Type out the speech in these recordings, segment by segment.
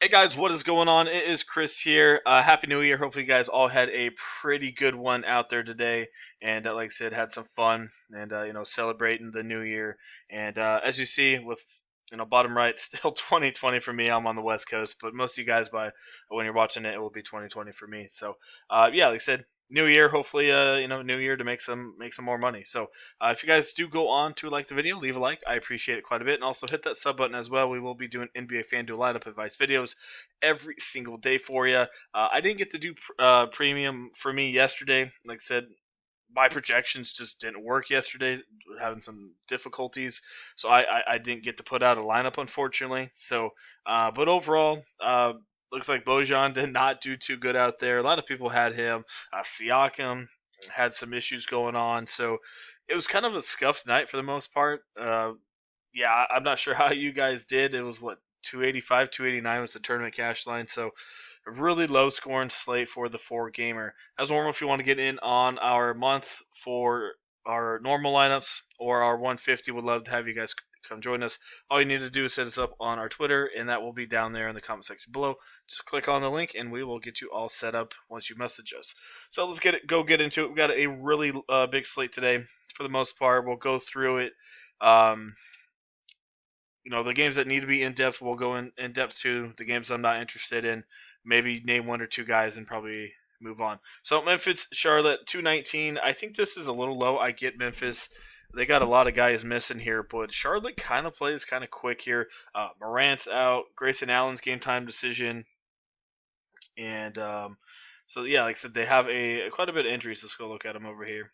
Hey guys, what is going on? It is Chris here. Happy New Year. Hopefully, you guys all had a pretty good one out there today, and like I said, had some fun and celebrating the New Year. And as you see, with bottom right, still 2020 for me. I'm on the West Coast, but most of you guys, by when you're watching it, it will be 2020 for me. So yeah, like I said, New Year. Hopefully, New Year to make some more money. So if you guys do go on to like the video, leave a like. I appreciate it quite a bit. And also hit that sub button as well. We will be doing NBA Fanduel lineup advice videos every single day for you. I didn't get to do premium for me yesterday. Like I said, my projections just didn't work yesterday. Having some difficulties, so I didn't get to put out a lineup, unfortunately. So, but overall, looks like Bojan did not do too good out there. A lot of people had him. Siakam had some issues going on, so it was kind of a scuffed night for the most part. Yeah, I'm not sure how you guys did. It was what 285, 289 was the tournament cash line, so a really low scoring slate for the four gamer. As normal, if you want to get in on our month for our normal lineups or our 150, would love to have you guys come join us. All you need to do is hit us up on our Twitter, and that will be down there in the comment section below. Just click on the link, and we will get you all set up once you message us. So let's get into it. We got a really big slate today. For the most part, we'll go through it. Um, the games that need to be in depth, we'll go in depth to. The games I'm not interested in, maybe name one or two guys and probably move on. So Memphis, Charlotte, 219. I think this is a little low. I get Memphis. They got a lot of guys missing here, but Charlotte kind of plays kind of quick here. Morant's out. Grayson Allen's game time decision. And so, yeah, like I said, they have quite a bit of injuries. Let's go look at them over here.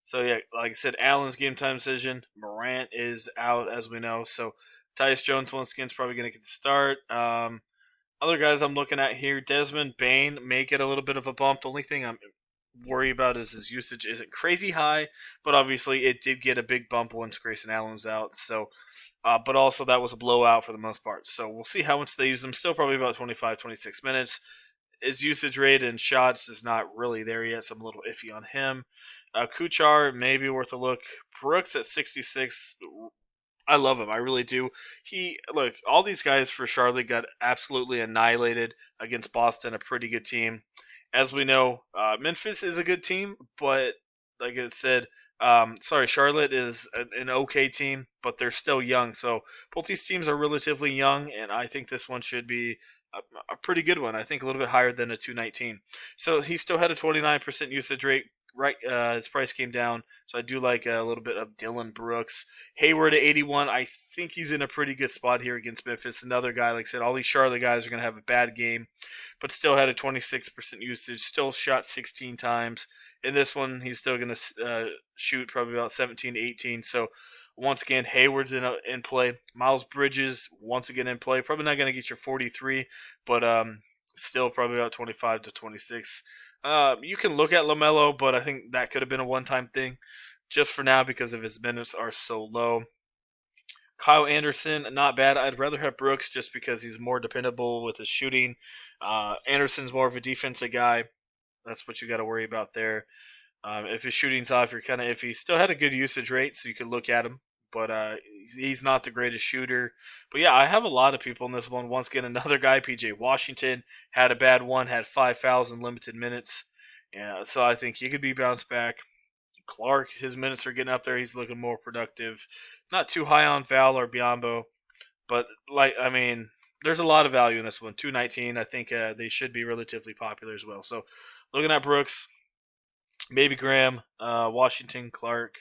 So yeah, like I said, Allen's game time decision. Morant is out, as we know. So Tyus Jones once again is probably going to get the start. Other guys I'm looking at here, Desmond Bain may get a little bit of a bump. The only thing I'm worried about is his usage isn't crazy high, but obviously it did get a big bump once Grayson Allen was out. So, but also that was a blowout for the most part. So we'll see how much they use him. Still probably about 25, 26 minutes. His usage rate and shots is not really there yet, so I'm a little iffy on him. Kuchar may be worth a look. Brooks at 66. I love him. I really do. All these guys for Charlotte got absolutely annihilated against Boston, a pretty good team. As we know, Memphis is a good team, but like I said, Charlotte is an okay team, but they're still young. So both these teams are relatively young, and I think this one should be a pretty good one. I think a little bit higher than a 219. So he still had a 29% usage rate. Right, his price came down, so I do like a little bit of Dylan Brooks. Hayward at 81. I think he's in a pretty good spot here against Memphis. Another guy, like I said, all these Charlotte guys are going to have a bad game, but still had a 26% usage. Still shot 16 times. In this one, he's still going to shoot probably about 17 to 18. So once again, Hayward's in play. Miles Bridges once again in play. Probably not going to get your 43, but still probably about 25 to 26. You can look at LaMelo, but I think that could have been a one-time thing just for now because of his minutes are so low. Kyle Anderson, not bad. I'd rather have Brooks just because he's more dependable with his shooting. Anderson's more of a defensive guy. That's what you got to worry about there. If his shooting's off, you're kind of iffy. Still had a good usage rate, so you could look at him, but he's not the greatest shooter. But yeah, I have a lot of people in this one. Once again, another guy, PJ Washington, had a bad one, had 5 fouls in limited minutes. Yeah, so I think he could be bounced back. Clark, his minutes are getting up there. He's looking more productive. Not too high on Val or Biombo, but there's a lot of value in this one. 219, I think they should be relatively popular as well. So looking at Brooks, maybe Graham, Washington, Clark,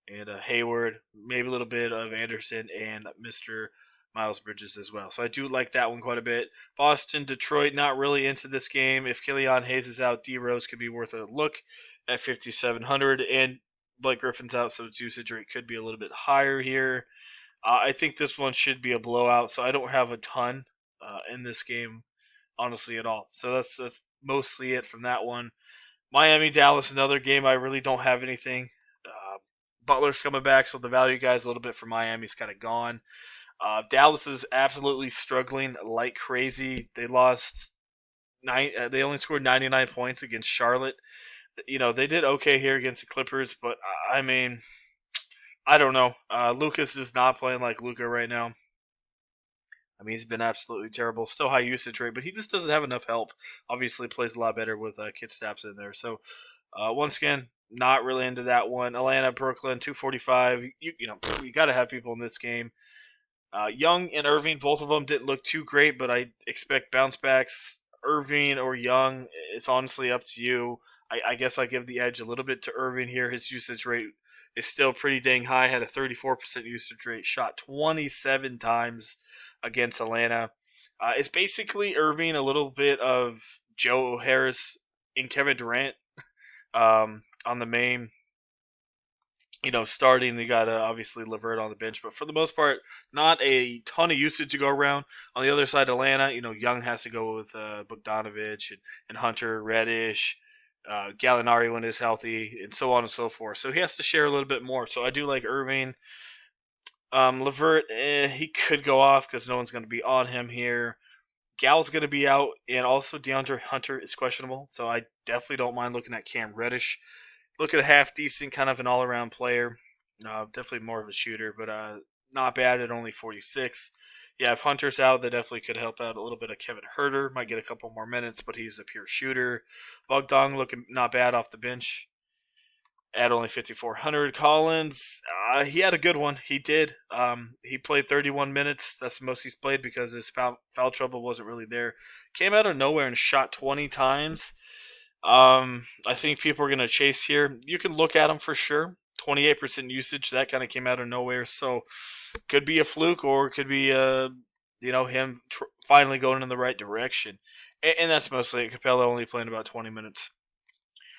and Hayward, maybe a little bit of Anderson and Mr. Miles Bridges as well. So I do like that one quite a bit. Boston, Detroit, not really into this game. If Killian Hayes is out, D Rose could be worth a look at 5,700, and Blake Griffin's out, so its usage rate could be a little bit higher here. I think this one should be a blowout, so I don't have a ton in this game, honestly, at all. So that's mostly it from that one. Miami, Dallas, another game I really don't have anything. Butler's coming back, so the value guys a little bit for Miami's kind of gone. Dallas is absolutely struggling like crazy. They lost they only scored 99 points against Charlotte. They did okay here against the Clippers, but I don't know. Lucas is not playing like Luca right now. I mean, he's been absolutely terrible. Still high usage rate, but he just doesn't have enough help. Obviously, plays a lot better with Kit Staps in there. So once again, not really into that one. Atlanta, Brooklyn, 245. You got to have people in this game. Young and Irving, both of them didn't look too great, but I expect bounce backs. Irving or Young, it's honestly up to you. I guess I give the edge a little bit to Irving here. His usage rate is still pretty dang high. Had a 34% usage rate, shot 27 times against Atlanta. It's basically Irving a little bit of Joe Harris and Kevin Durant on the main starting. You got obviously Levert on the bench, but for the most part, not a ton of usage to go around. On the other side, Atlanta, Young has to go with Bogdanovich and Hunter, Reddish, Gallinari when he's healthy, and so on and so forth. So he has to share a little bit more. So I do like Irving. Levert, he could go off because no one's going to be on him here. Gal's going to be out, and also DeAndre Hunter is questionable. So I definitely don't mind looking at Cam Reddish. Look at a half decent, kind of an all around player. Definitely more of a shooter, but not bad at only 46. Yeah, if Hunter's out, that definitely could help out a little bit of Kevin Herter. Might get a couple more minutes, but he's a pure shooter. Bogdan looking not bad off the bench at only 5,400. Collins, he had a good one. He did. He played 31 minutes. That's the most he's played because his foul trouble wasn't really there. Came out of nowhere and shot 20 times. I think people are going to chase here. You can look at him for sure. 28% usage. That kind of came out of nowhere. So could be a fluke or it could be, him finally going in the right direction. And that's mostly it. Capella only playing about 20 minutes.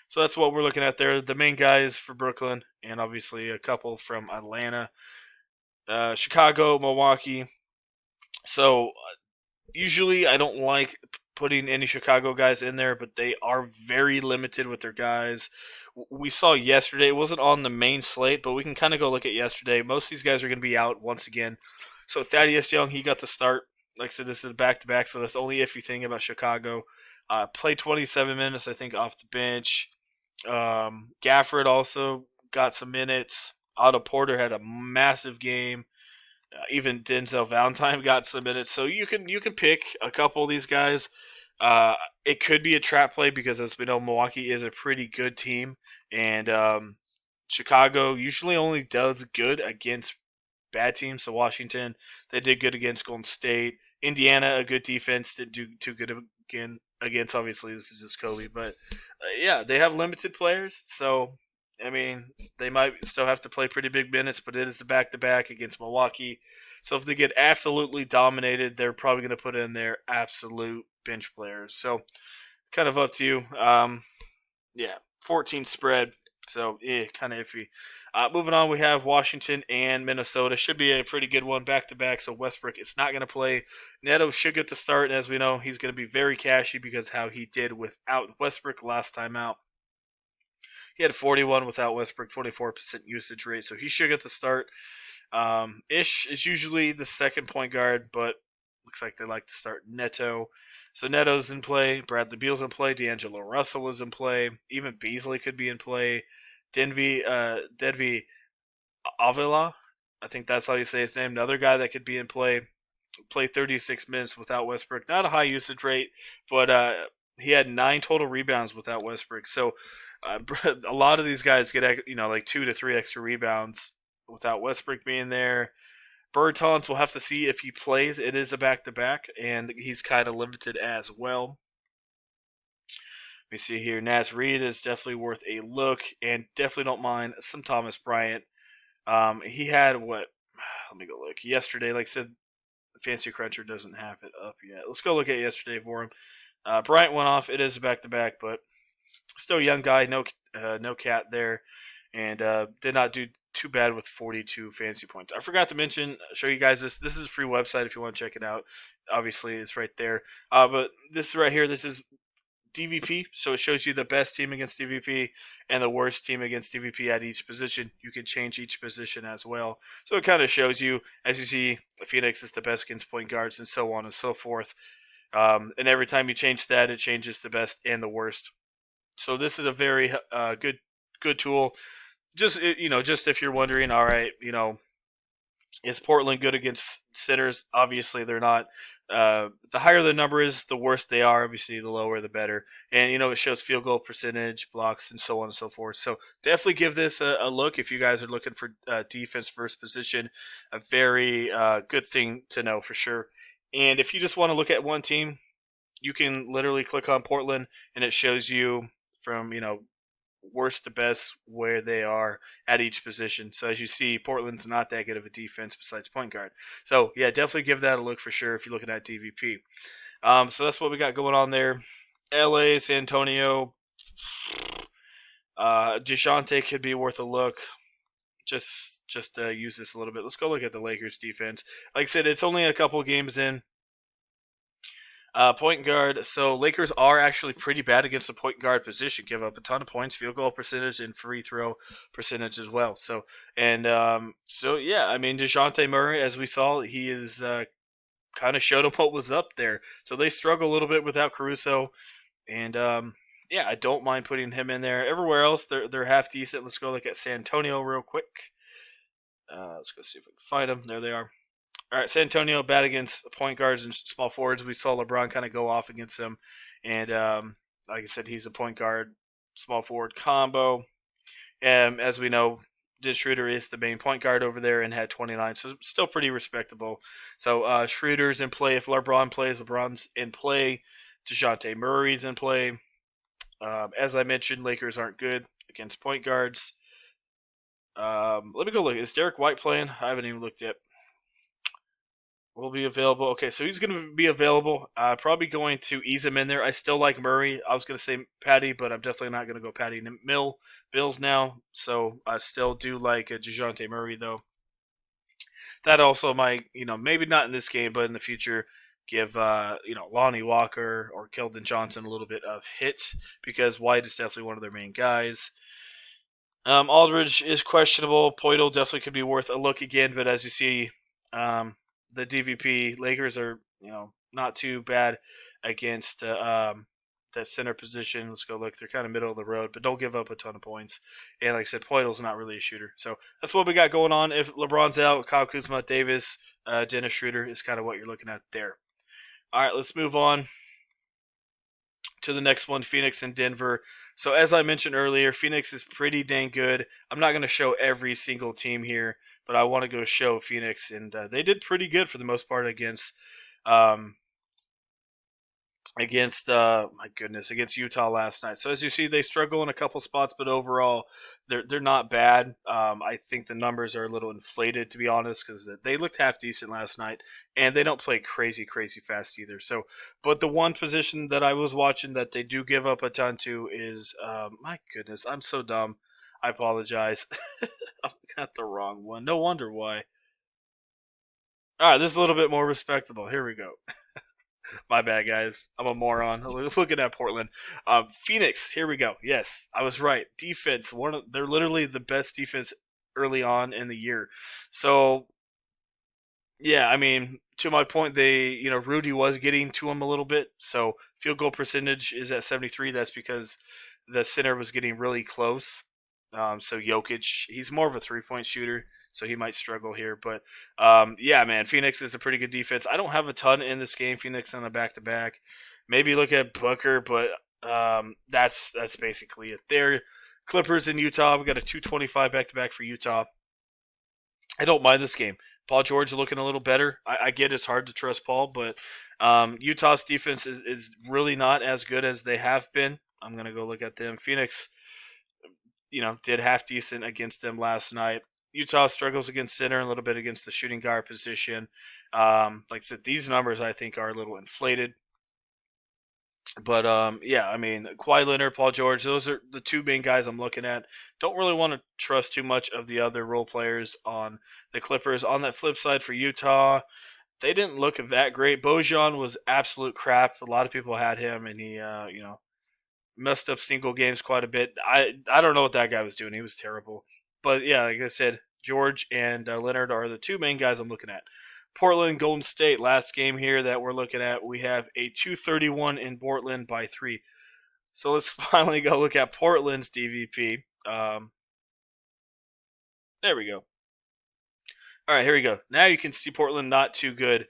So that's what we're looking at there. The main guys for Brooklyn and obviously a couple from Atlanta, Chicago, Milwaukee. So usually I don't like putting any Chicago guys in there, but they are very limited with their guys. We saw yesterday, it wasn't on the main slate, but we can kind of go look at yesterday. Most of these guys are going to be out once again. So Thaddeus Young, he got the start. Like I said, this is back to back, so that's the only iffy thing about Chicago. Played 27 minutes, I think, off the bench. Gafford also got some minutes. Otto Porter had a massive game. Even Denzel Valentine got some minutes, so you can pick a couple of these guys. It could be a trap play because, as we know, Milwaukee is a pretty good team, and Chicago usually only does good against bad teams. So Washington, they did good against Golden State. Indiana, a good defense, did do too good again against. Obviously, this is just Kobe, but yeah, they have limited players, so I mean, they might still have to play pretty big minutes, but it is the back-to-back against Milwaukee. So if they get absolutely dominated, they're probably going to put in their absolute bench players. So kind of up to you. Yeah, 14 spread. So kind of iffy. Moving on, we have Washington and Minnesota. Should be a pretty good one back-to-back. So Westbrook is not going to play. Neto should get the start. And as we know, he's going to be very cashy because how he did without Westbrook last time out. He had 41 without Westbrook, 24% usage rate, so he should get the start. Ish is usually the second point guard, but looks like they like to start Neto. So Neto's in play, Bradley Beal's in play, D'Angelo Russell is in play, even Beasley could be in play. Dedvi Avila, I think that's how you say his name, another guy that could be in play. Play 36 minutes without Westbrook. Not a high usage rate, but he had 9 total rebounds without Westbrook. So a lot of these guys get like 2 to 3 extra rebounds without Westbrook being there. Bertans, we'll have to see if he plays. It is a back-to-back, and he's kind of limited as well. Let me see here. Naz Reid is definitely worth a look, and definitely don't mind some Thomas Bryant. He had what? Let me go look. Yesterday, like I said, Fancy Cruncher doesn't have it up yet. Let's go look at yesterday for him. Bryant went off. It is a back-to-back, but still a young guy. No cat there. And did not do too bad with 42 fantasy points. I forgot to show you guys this. This is a free website if you want to check it out. Obviously, it's right there. But this right here, this is DVP. So it shows you the best team against DVP and the worst team against DVP at each position. You can change each position as well. So it kind of shows you, as you see, Phoenix is the best against point guards and so on and so forth. And every time you change that, it changes the best and the worst. So this is a very good tool. Just if you're wondering, all right, Is Portland good against centers? Obviously, they're not. The higher the number is, the worse they are. Obviously, the lower the better. And it shows field goal percentage, blocks, and so on and so forth. So definitely give this a look if you guys are looking for defense first position. A very good thing to know for sure. And if you just want to look at one team, you can literally click on Portland, and it shows you from worst to best where they are at each position. So as you see, Portland's not that good of a defense besides point guard. So yeah, definitely give that a look for sure if you're looking at DVP. So that's what we got going on there. LA, San Antonio, DeJounte could be worth a look. Just use this a little bit. Let's go look at the Lakers defense. Like I said, it's only a couple games in. Point guard. So Lakers are actually pretty bad against the point guard position. Give up a ton of points, field goal percentage, and free throw percentage as well. So yeah, I mean Dejounte Murray, as we saw, he is kind of showed them what was up there. So they struggle a little bit without Caruso, and yeah, I don't mind putting him in there. Everywhere else, they're half decent. Let's go look at San Antonio real quick. Let's go see if we can find them. There they are. All right, San Antonio bad against point guards and small forwards. We saw LeBron kind of go off against them, and like I said, he's a point guard, small forward combo. As we know, Dennis Schroeder is the main point guard over there and had 29, so still pretty respectable. So Schroeder's in play. If LeBron plays, LeBron's in play. DeJounte Murray's in play. As I mentioned, Lakers aren't good against point guards. Let me go look. Is Derek White playing? I haven't even looked yet. Will be available. Okay, so he's going to be available. Probably going to ease him in there. I still like Murray. I was going to say Patty, but I'm definitely not going to go Patty Bills now. So I still do like DeJounte Murray, though. That also might, maybe not in this game, but in the future, give, Lonnie Walker or Keldon Johnson a little bit of hit because White is definitely one of their main guys. Aldridge is questionable. Poeltl definitely could be worth a look again, but as you see, the DVP Lakers are not too bad against that center position. Let's go look. They're kind of middle of the road, but don't give up a ton of points. And like I said, Poeltl's not really a shooter. So that's what we got going on. If LeBron's out, Kyle Kuzma, Davis, Dennis Schroeder is kind of what you're looking at there. All right, let's move on to the next one, Phoenix and Denver. So as I mentioned earlier, Phoenix is pretty dang good. I'm not going to show every single team here, but I want to go show Phoenix, and they did pretty good for the most part um, against Utah last night. So as you see, they struggle in a couple spots, but overall, they're not bad. I think the numbers are a little inflated, to be honest, because they looked half decent last night, and they don't play crazy fast either. So, but the one position that I was watching that they do give up a ton to is my goodness, I'm so dumb. I apologize. I got the wrong one. No wonder why. All right, this is a little bit more respectable. Here we go. My bad, guys. I'm a moron. Looking at Portland, Phoenix. Here we go. Yes, I was right. Defense. They're literally the best defense early on in the year. So yeah, I mean, to my point, Rudy was getting to him a little bit. So field goal percentage is at 73. That's because the center was getting really close. So Jokic, he's more of a 3-point shooter, so he might struggle here. But yeah, man, Phoenix is a pretty good defense. I don't have a ton in this game. Phoenix on a back-to-back. Maybe look at Booker, but that's basically it. There, Clippers in Utah. We got a 225 back-to-back for Utah. I don't mind this game. Paul George looking a little better. I get it's hard to trust Paul, but Utah's defense is really not as good as they have been. I'm going to go look at them. Phoenix, did half decent against them last night. Utah struggles against center, a little bit against the shooting guard position. Like I said, these numbers I think are a little inflated. But yeah, I mean, Kawhi Leonard, Paul George, those are the two main guys I'm looking at. Don't really want to trust too much of the other role players on the Clippers. On that flip side for Utah, they didn't look that great. Bojan was absolute crap. A lot of people had him, and he, messed up single games quite a bit. I don't know what that guy was doing. He was terrible. But yeah, like I said, George and Leonard are the two main guys I'm looking at. Portland, Golden State, last game here that we're looking at. We have a 231 in Portland by 3. So let's finally go look at Portland's DVP. There we go. All right, here we go. Now you can see Portland not too good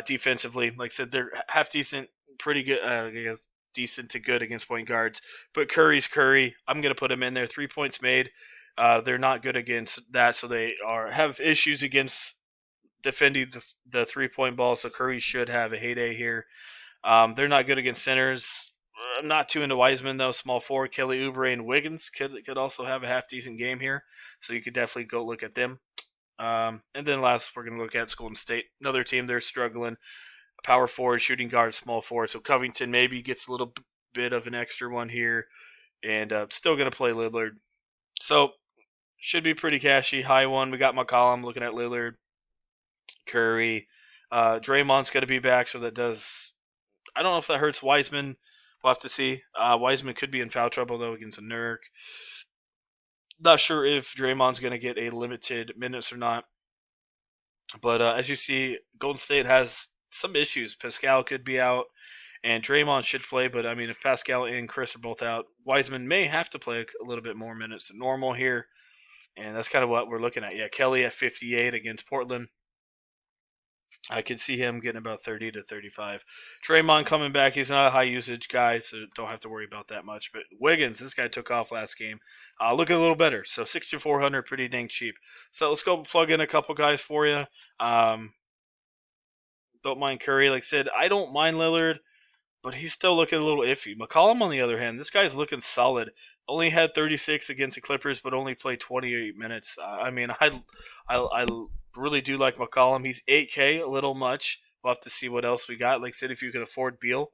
defensively. Like I said, they're half decent, pretty good, I guess decent to good against point guards. But Curry's Curry. I'm going to put him in there. 3 points made. They're not good against that, so they have issues against defending the 3 point ball. So Curry should have a heyday here. They're not good against centers. I'm not too into Wiseman though. Small forward Kelly Oubre and Wiggins could also have a half decent game here. So you could definitely go look at them. And then last, we're going to look at Golden State. Another team, they're struggling. Power forward, shooting guard, small forward. So Covington maybe gets a little bit of an extra one here. And still going to play Lillard. So should be pretty cashy. High one. We got McCollum looking at Lillard, Curry. Draymond's going to be back, so that does. I don't know if that hurts Wiseman. We'll have to see. Wiseman could be in foul trouble, though, against a Nurk. Not sure if Draymond's going to get a limited minutes or not. But as you see, Golden State has some issues. Pascal could be out, and Draymond should play. But, I mean, if Pascal and Chris are both out, Wiseman may have to play a little bit more minutes than normal here. And that's kind of what we're looking at. Yeah, Kelly at 58 against Portland. I could see him getting about 30 to 35. Draymond coming back. He's not a high usage guy, so don't have to worry about that much. But Wiggins, this guy took off last game. Looking a little better. So 6,400, pretty dang cheap. So let's go plug in a couple guys for you. Don't mind Curry. Like I said, I don't mind Lillard, but he's still looking a little iffy. McCollum, on the other hand, this guy's looking solid. Only had 36 against the Clippers, but only played 28 minutes. I mean, I really do like McCollum. He's 8K, a little much. We'll have to see what else we got. Like I said, if you can afford Beal,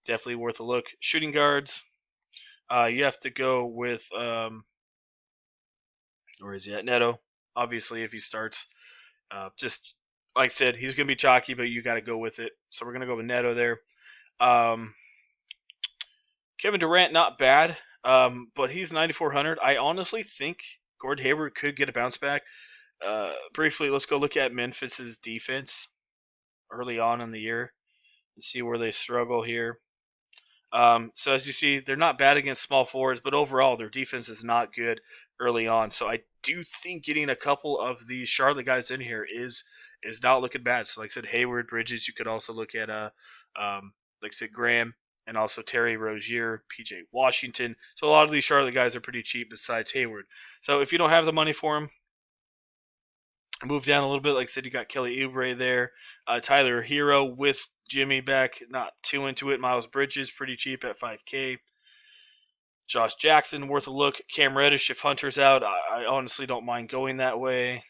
definitely worth a look. Shooting guards, you have to go with, where is he at? Neto, obviously, if he starts. Just, like I said, he's going to be chalky, but you got to go with it. So we're going to go with Neto there. Kevin Durant, not bad, but he's 9,400. I honestly think Gordon Hayward could get a bounce back. Briefly, let's go look at Memphis's defense early on in the year and see where they struggle here. So as you see, they're not bad against small forwards, but overall their defense is not good early on. So I do think getting a couple of these Charlotte guys in here is not looking bad. So like I said, Hayward, Bridges. You could also look at like I said, Graham, and also Terry Rozier, PJ Washington. So a lot of these Charlotte guys are pretty cheap besides Hayward. So if you don't have the money for them, move down a little bit. Like I said, you got Kelly Oubre there. Tyler Hero with Jimmy back. Not too into it. Miles Bridges, pretty cheap at 5K. Josh Jackson, worth a look. Cam Reddish, if Hunter's out, I honestly don't mind going that way.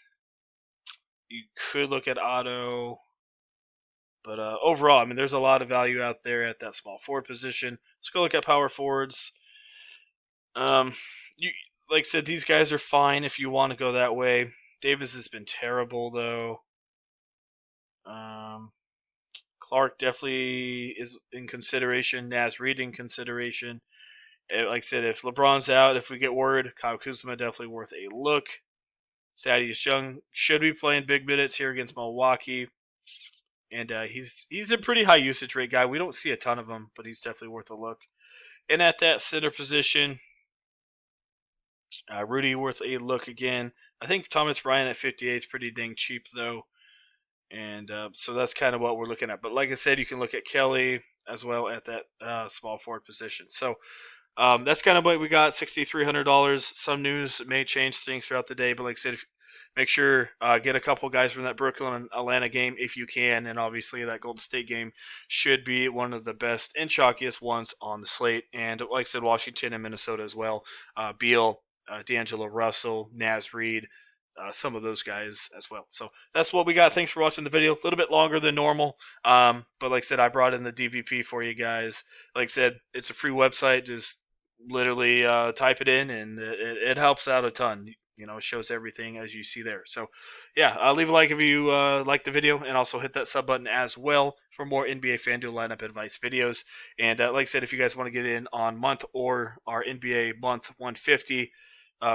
You could look at Otto. But overall, I mean, there's a lot of value out there at that small forward position. Let's go look at power forwards. You like I said, these guys are fine if you want to go that way. Davis has been terrible though. Clark definitely is in consideration. Naz Reid in consideration. Like I said, if LeBron's out, if we get word, Kyle Kuzma definitely worth a look. Thaddeus Young should be playing big minutes here against Milwaukee. And he's a pretty high usage rate guy. We don't see a ton of him, but he's definitely worth a look. And at that center position, Rudy worth a look again. I think Thomas Bryant at 58 is pretty dang cheap, though. And so that's kind of what we're looking at. But like I said, you can look at Kelly as well at that small forward position. So that's kind of what we got, $6,300. Some news may change things throughout the day, but like I said, make sure get a couple guys from that Brooklyn and Atlanta game if you can, and obviously that Golden State game should be one of the best and chalkiest ones on the slate. And like I said, Washington and Minnesota as well. Beal, D'Angelo Russell, Naz Reid, some of those guys as well. So that's what we got. Thanks for watching the video. A little bit longer than normal, but like I said, I brought in the DVP for you guys. Like I said, it's a free website. Just literally type it in, and it helps out a ton. You know, it shows everything as you see there. So, yeah, leave a like if you like the video, and also hit that sub button as well for more NBA FanDuel lineup advice videos. And like I said, if you guys want to get in on month or our NBA month 150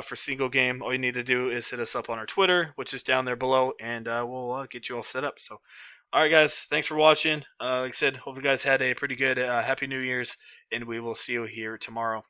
for single game, all you need to do is hit us up on our Twitter, which is down there below, and we'll get you all set up. So, all right, guys, thanks for watching. Like I said, hope you guys had a pretty good Happy New Year's, and we will see you here tomorrow.